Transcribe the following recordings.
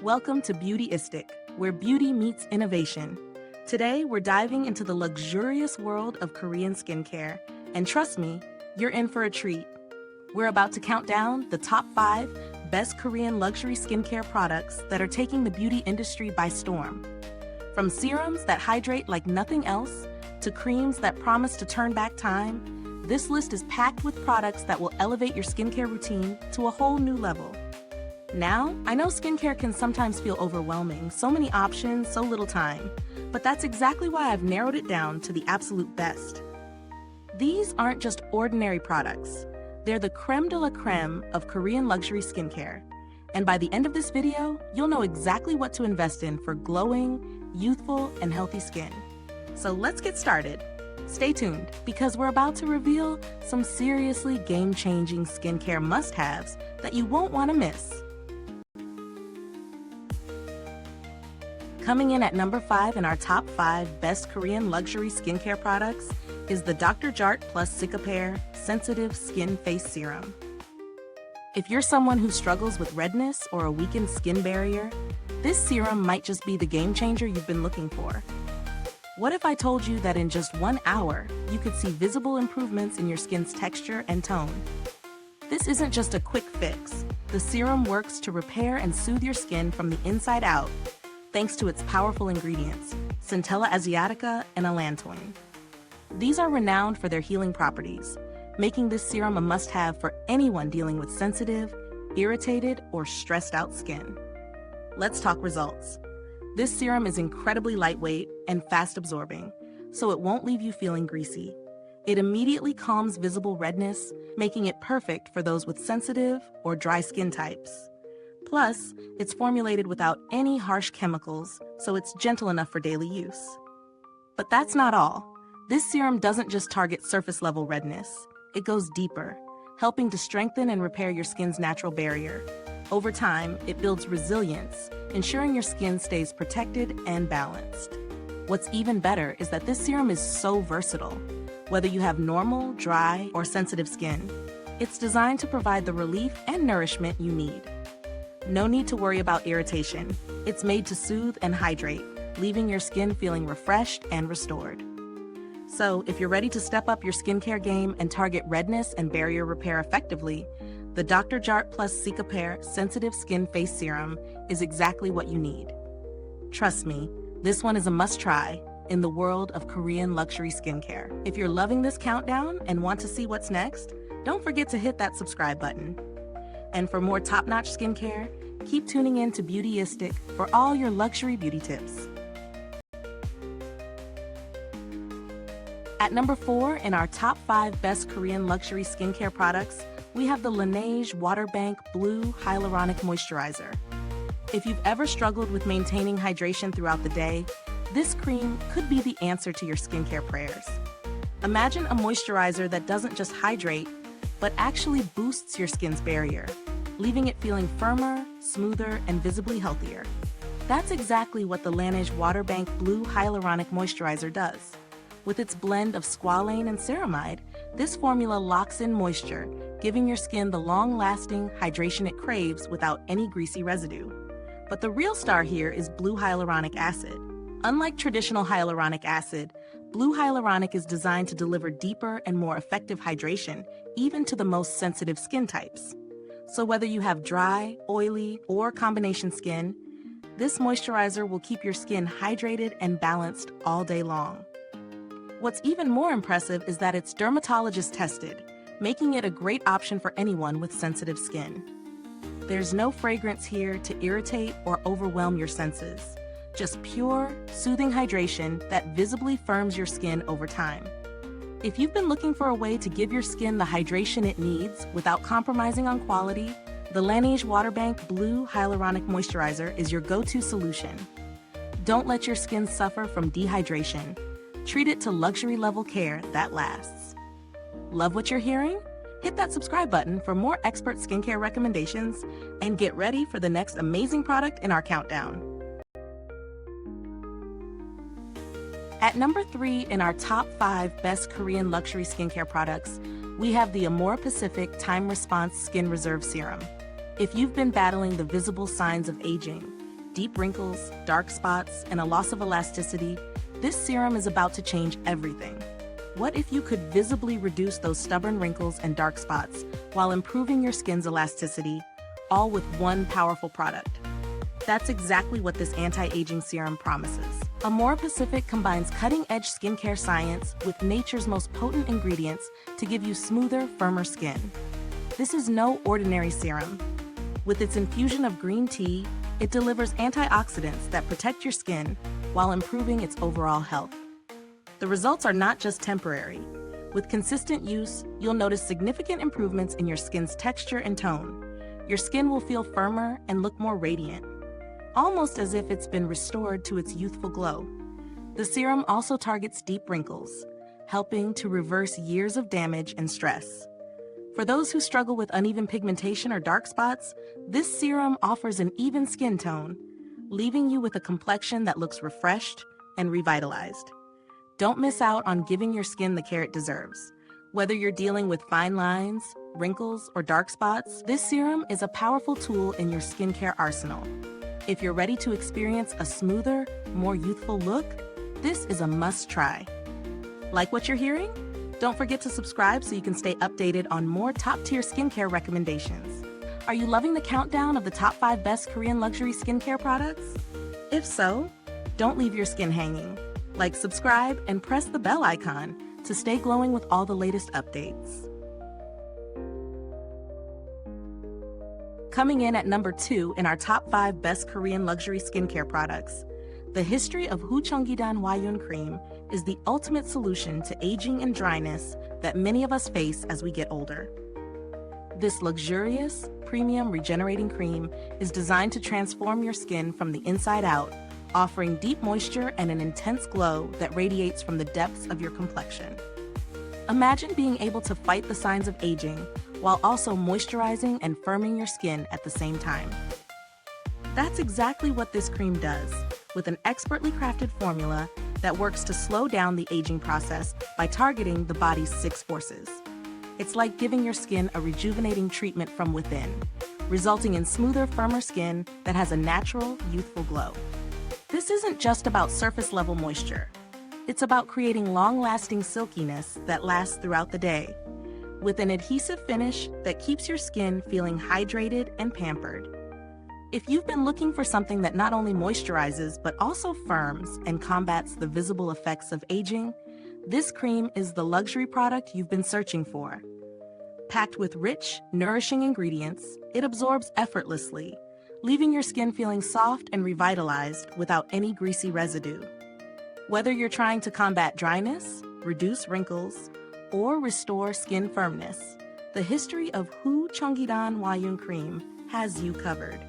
Welcome to Beautyistic, where beauty meets innovation. Today, we're diving into the luxurious world of Korean skincare, and trust me, you're in for a treat. We're about to count down the top 5 best Korean luxury skincare products that are taking the beauty industry by storm. From serums that hydrate like nothing else, to creams that promise to turn back time, this list is packed with products that will elevate your skincare routine to a whole new level. Now, I know skincare can sometimes feel overwhelming, so many options, so little time, but that's exactly why I've narrowed it down to the absolute best. These aren't just ordinary products. They're the creme de la creme of Korean luxury skincare. And by the end of this video, you'll know exactly what to invest in for glowing, youthful, and healthy skin. So let's get started. Stay tuned, because we're about to reveal some seriously game-changing skincare must-haves that you won't want to miss. Coming in at number 5 in our top 5 best Korean luxury skincare products is the Dr.Jart plus Cicapair Sensitive Skin Face Serum. If you're someone who struggles with redness or a weakened skin barrier, this serum might just be the game changer you've been looking for. What if I told you that in just 1 hour, you could see visible improvements in your skin's texture and tone? This isn't just a quick fix. The serum works to repair and soothe your skin from the inside out, thanks to its powerful ingredients, Centella Asiatica and allantoin. These are renowned for their healing properties, making this serum a must-have for anyone dealing with sensitive, irritated, or stressed out skin. Let's talk results. This serum is incredibly lightweight and fast-absorbing, so it won't leave you feeling greasy. It immediately calms visible redness, making it perfect for those with sensitive or dry skin types. Plus, it's formulated without any harsh chemicals, so it's gentle enough for daily use. But that's not all. This serum doesn't just target surface-level redness. It goes deeper, helping to strengthen and repair your skin's natural barrier. Over time, it builds resilience, ensuring your skin stays protected and balanced. What's even better is that this serum is so versatile. Whether you have normal, dry, or sensitive skin, it's designed to provide the relief and nourishment you need. No need to worry about irritation. It's made to soothe and hydrate, leaving your skin feeling refreshed and restored. So, if you're ready to step up your skincare game and target redness and barrier repair effectively, the Dr.Jart plus Cicapair Sensitive Skin Face Serum is exactly what you need. Trust me, this one is a must-try in the world of Korean luxury skincare. If you're loving this countdown and want to see what's next, don't forget to hit that subscribe button. And for more top-notch skincare, keep tuning in to Beautyistic for all your luxury beauty tips. At number 4 in our top 5 best Korean luxury skincare products, we have the Laneige Waterbank Blue Hyaluronic Moisturizer. If you've ever struggled with maintaining hydration throughout the day, this cream could be the answer to your skincare prayers. Imagine a moisturizer that doesn't just hydrate, but actually boosts your skin's barrier, leaving it feeling firmer, smoother, and visibly healthier. That's exactly what the Laneige Waterbank Blue Hyaluronic Moisturizer does. With its blend of Squalane and Ceramide, this formula locks in moisture, giving your skin the long-lasting hydration it craves without any greasy residue. But the real star here is blue hyaluronic acid. Unlike traditional hyaluronic acid, blue hyaluronic is designed to deliver deeper and more effective hydration, even to the most sensitive skin types. So whether you have dry, oily, or combination skin, this moisturizer will keep your skin hydrated and balanced all day long. What's even more impressive is that it's dermatologist-tested, making it a great option for anyone with sensitive skin. There's no fragrance here to irritate or overwhelm your senses. Just pure, soothing hydration that visibly firms your skin over time. If you've been looking for a way to give your skin the hydration it needs without compromising on quality, the Laneige Waterbank Blue Hyaluronic Moisturizer is your go-to solution. Don't let your skin suffer from dehydration. Treat it to luxury-level care that lasts. Love what you're hearing? Hit that subscribe button for more expert skincare recommendations and get ready for the next amazing product in our countdown. At number 3 in our top 5 best Korean luxury skincare products, we have the AMOREPACIFIC Time Response Skin Reserve Serum. If you've been battling the visible signs of aging, deep wrinkles, dark spots, and a loss of elasticity, this serum is about to change everything. What if you could visibly reduce those stubborn wrinkles and dark spots while improving your skin's elasticity, all with one powerful product? That's exactly what this anti-aging serum promises. AMOREPACIFIC combines cutting-edge skincare science with nature's most potent ingredients to give you smoother, firmer skin. This is no ordinary serum. With its infusion of green tea, it delivers antioxidants that protect your skin while improving its overall health. The results are not just temporary. With consistent use, you'll notice significant improvements in your skin's texture and tone. Your skin will feel firmer and look more radiant, almost as if it's been restored to its youthful glow. The serum also targets deep wrinkles, helping to reverse years of damage and stress. For those who struggle with uneven pigmentation or dark spots, this serum offers an even skin tone, leaving you with a complexion that looks refreshed and revitalized. Don't miss out on giving your skin the care it deserves. Whether you're dealing with fine lines, wrinkles, or dark spots, this serum is a powerful tool in your skincare arsenal. If you're ready to experience a smoother, more youthful look, this is a must-try. Like what you're hearing? Don't forget to subscribe so you can stay updated on more top-tier skincare recommendations. Are you loving the countdown of the top 5 best Korean luxury skincare products? If so, don't leave your skin hanging. Like, subscribe, and press the bell icon to stay glowing with all the latest updates. Coming in at number 2 in our top 5 best Korean luxury skincare products, the history of Whoo Chongidan Wyun cream is the ultimate solution to aging and dryness that many of us face as we get older. This luxurious, premium regenerating cream is designed to transform your skin from the inside out, offering deep moisture and an intense glow that radiates from the depths of your complexion. Imagine being able to fight the signs of aging while also moisturizing and firming your skin at the same time. That's exactly what this cream does, with an expertly crafted formula that works to slow down the aging process by targeting the body's 6 forces. It's like giving your skin a rejuvenating treatment from within, resulting in smoother, firmer skin that has a natural, youthful glow. This isn't just about surface-level moisture. It's about creating long-lasting silkiness that lasts throughout the day, with an adhesive finish that keeps your skin feeling hydrated and pampered. If you've been looking for something that not only moisturizes but also firms and combats the visible effects of aging, this cream is the luxury product you've been searching for. Packed with rich, nourishing ingredients, it absorbs effortlessly, leaving your skin feeling soft and revitalized without any greasy residue. Whether you're trying to combat dryness, reduce wrinkles, or restore skin firmness, the history of Whoo Chongidan Wyun cream has you covered.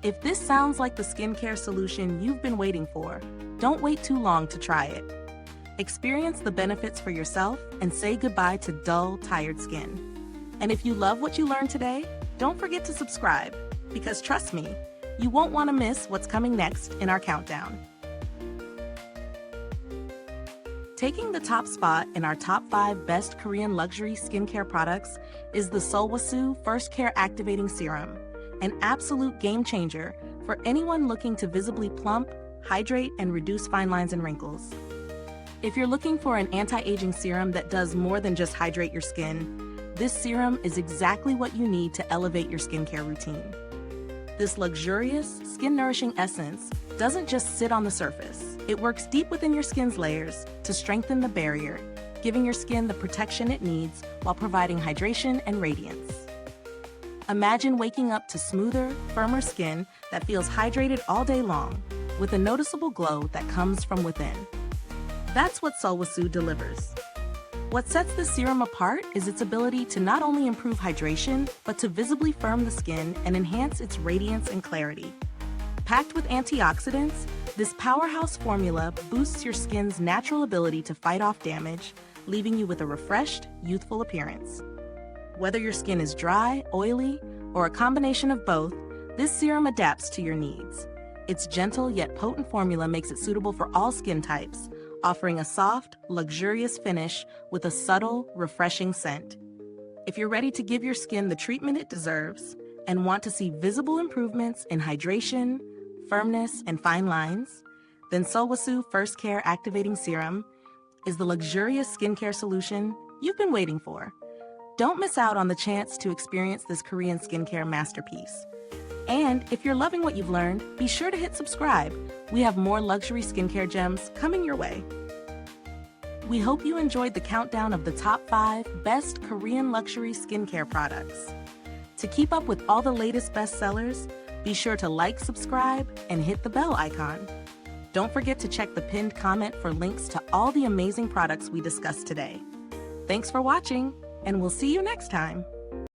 If this sounds like the skincare solution you've been waiting for, don't wait too long to try it. Experience the benefits for yourself and say goodbye to dull, tired skin. And if you love what you learned today, don't forget to subscribe, because trust me, you won't want to miss what's coming next in our countdown. Taking the top spot in our top 5 best Korean luxury skincare products is the Sulwhasoo First Care Activating Serum, an absolute game changer for anyone looking to visibly plump, hydrate, and reduce fine lines and wrinkles. If you're looking for an anti-aging serum that does more than just hydrate your skin, this serum is exactly what you need to elevate your skincare routine. This luxurious, skin-nourishing essence doesn't just sit on the surface. It works deep within your skin's layers to strengthen the barrier, giving your skin the protection it needs while providing hydration and radiance. Imagine waking up to smoother, firmer skin that feels hydrated all day long, with a noticeable glow that comes from within. That's what Sulwhasoo delivers. What sets this serum apart is its ability to not only improve hydration, but to visibly firm the skin and enhance its radiance and clarity. Packed with antioxidants, this powerhouse formula boosts your skin's natural ability to fight off damage, leaving you with a refreshed, youthful appearance. Whether your skin is dry, oily, or a combination of both, this serum adapts to your needs. Its gentle yet potent formula makes it suitable for all skin types, offering a soft, luxurious finish with a subtle, refreshing scent. If you're ready to give your skin the treatment it deserves and want to see visible improvements in hydration, firmness, and fine lines, then Sulwhasoo First Care Activating Serum is the luxurious skincare solution you've been waiting for. Don't miss out on the chance to experience this Korean skincare masterpiece. And if you're loving what you've learned, be sure to hit subscribe. We have more luxury skincare gems coming your way. We hope you enjoyed the countdown of the top 5 best Korean luxury skincare products. To keep up with all the latest bestsellers, be sure to like, subscribe, and hit the bell icon. Don't forget to check the pinned comment for links to all the amazing products we discussed today. Thanks for watching, and we'll see you next time.